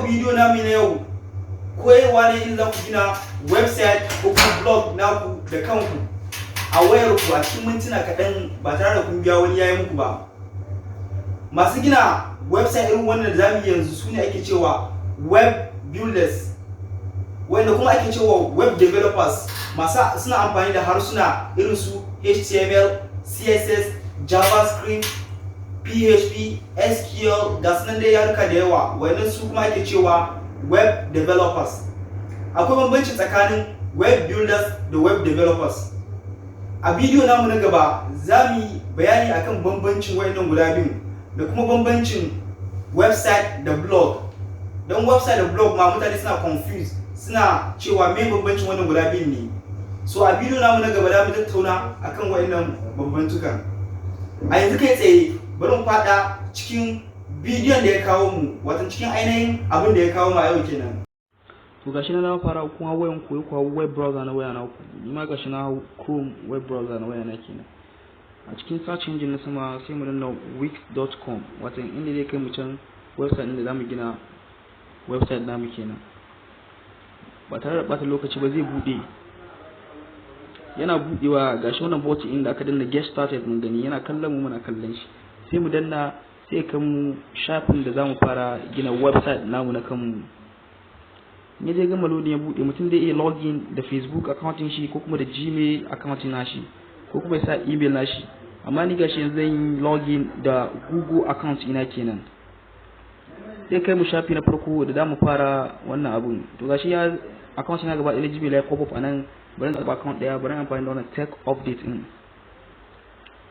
bidiyo namu na yau koyarwa ne in za ku gina website ko kuma blog naku da kanku a wayarku a cikin mintuna kaɗan ba tare da kun biya wani yayi muku ba. Masu gina website irin wannan da zamu yi yanzu su ne ake cewa web builders, wanda kuma ake cewa web developers. Masu suna amfani da harsuna irin su HTML, CSS, JavaScript, PHP, SQL, ga sunan dai yaruka da yawa, wannan su kuma ake cewa web developers. Akwai bambanci tsakanin web builders da web developers. A bidiyo namu na gaba za mu yi bayani akan bambancin wayannan guda biyu da kuma bambancin website da blog. Don website da blog ma mutane suna confused, suna cewa me bambancin wannan guda biyu ne. So a bidiyo namu na gaba za mu tattauna akan wayannan bambantukan. A yanzu kai tsaye bari mu fada cikin bidiyon da ya kawo mu, wato cikin ainihin abin da ya kawo mu a yau kenan. To gashi na fara kuma wayan ku ko web browser na waya na ku, ni ma gashi na Chrome web browser na waya na kenan. A cikin search engine na sama sai mu danna wix.com, wato inda zai kai mu can website din da zamu gina website namu kenan. Ba tare da bata lokaci ba zai bude. Yana budewa gashi wannan button inda aka danna get started mun gani, yana kallon mu muna kallon shi. Sai mu danna sai kan mu shafin da zamu fara gina website namu na kanmu. Ne zai gama loading ya bude, mutum zai iya login da Facebook account shi ko kuma da Gmail account nashi ko kuma ya sa email nashi. Amma ni gashi yanzu zan yi login da Google account ina kenan. Sai kai mu shafi na farko da zamu fara wannan abun. To gashi ya account na gaba eligible ya pop up anan, bari na account daya, bari amfani da wannan tech update din.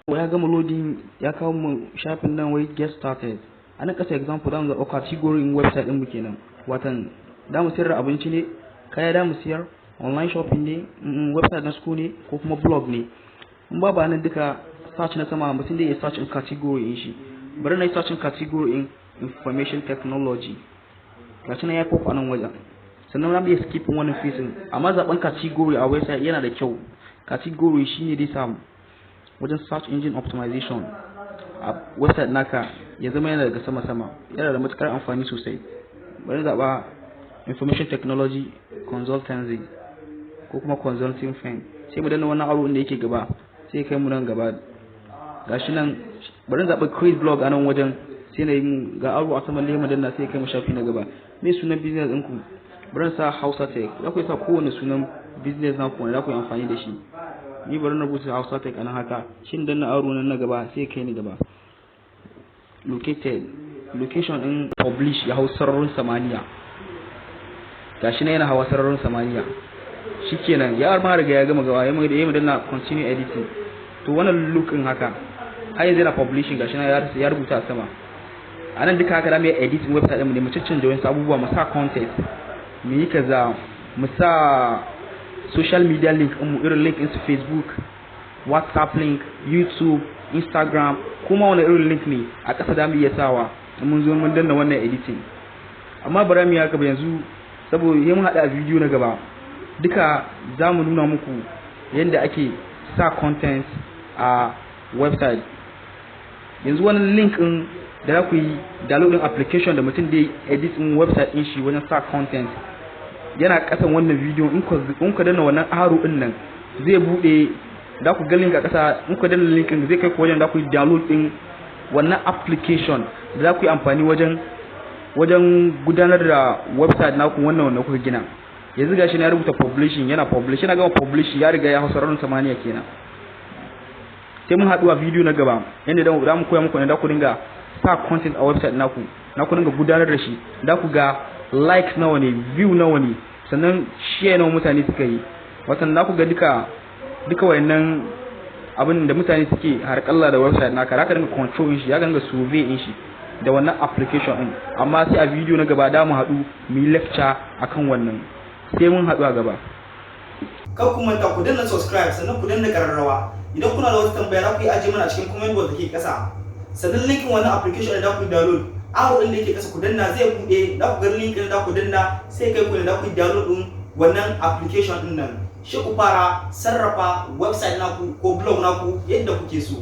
Ya gama loading ya kawo mu shafin nan wai get started. Anan kasa example zamu ga category in website din mu kenan. Watan da mu sayar abinci ne, kaya da mu sayar, online shopping ne, website na school ne ko kuma blog ne. In ba nan duka search na sama mutum da ya search in category in shi. Bari na yi search in category in information technology. Gashi na ya pop a nan wajen. Sannan na iya skip wannan facing, amma zaben category a website yana da kyau. Category shine dai samu wajen search engine optimization a website naka ya zama yana daga sama-sama, yana da matukar amfani sosai. Bari zaba information technology consultancy ko kuma consulting firm. Sai mu danna wannan aro inda yake gaba, sai kai mu nan gaba. Gashi nan bari zaba create blog anan wajen, sai na yi ga aro a saman lema danna, sai kai mu shafi na gaba. Me sunan business ɗinku? Bari sa Hausa Tech. Za ku sa kowane sunan business na ku wanda za ku yi amfani da shi. Ni bari na rubuta Hausa Tech anan haka. Shin danna aro nan na gaba sai kai ni gaba. Located, location in publish ya hau sararin samaniya. Gashi na yana hawa sararin samaniya. Shikenan ya ma riga ya gama gaba, ya mu danna continue editing. To wannan look in haka har yanzu yana publishing, gashi na ya rubuta sama. Anan duka haka da mu edit website din mu ne, mu cancanta wasu abubuwa, mu sa content, mu yi kaza, mu sa social media link mu irin link in Facebook, WhatsApp link, YouTube, Instagram, kuma wani irin link ne a ƙasa da mu iya sawa mun zo mun danna wannan editing. Amma bara mu haka ba yanzu, saboda mun hada a video na gaba duka zamu nuna muku yanda ake sa content a website. Yanzu wannan link din da za ku yi download din application da mutum da edit din website din shi wajen sa content yana kasan wannan video. In ka danna wannan arrow din nan zai bude, da ku ga link a kasa. In ka danna link din zai kai ku wajen da ku yi download din wannan application da za ku yi amfani wajen gudanar da website naku wannan wanda kuka gina. Yanzu gashi na rubuta publishing, yana publish, yana gama publish ya riga ya hausa ranar samaniya kenan. Sai mun haɗu a video na gaba yanda da mu koya muku ne da ku dinga sa content a website naku, na ku dinga gudanar da shi, da ku ga likes nawa ne, view nawa ne, sannan share nawa mutane suka yi. Watan na ku ga duka wayannan abin da mutane suke harƙalla da website naka, zaka dinga control shi, ya dinga survey din shi da wannan application din. Amma sai a video na gaba da mu haɗu mu yi lecture akan wannan. Sai mun haɗu a gaba. Kar ku manta ku danna subscribe, sannan ku danna kararrawa. Idan kuna da wata tambaya za ku yi aje mana cikin comment box da ke ƙasa. Sannan linkin wannan application da ku download, aro din da yake ƙasa ku danna zai bude, da ku ga link din da ku danna sai kai ku ne da ku download din wannan application din nan. Shi ku fara sarrafa website naku ko blog naku yadda kuke so.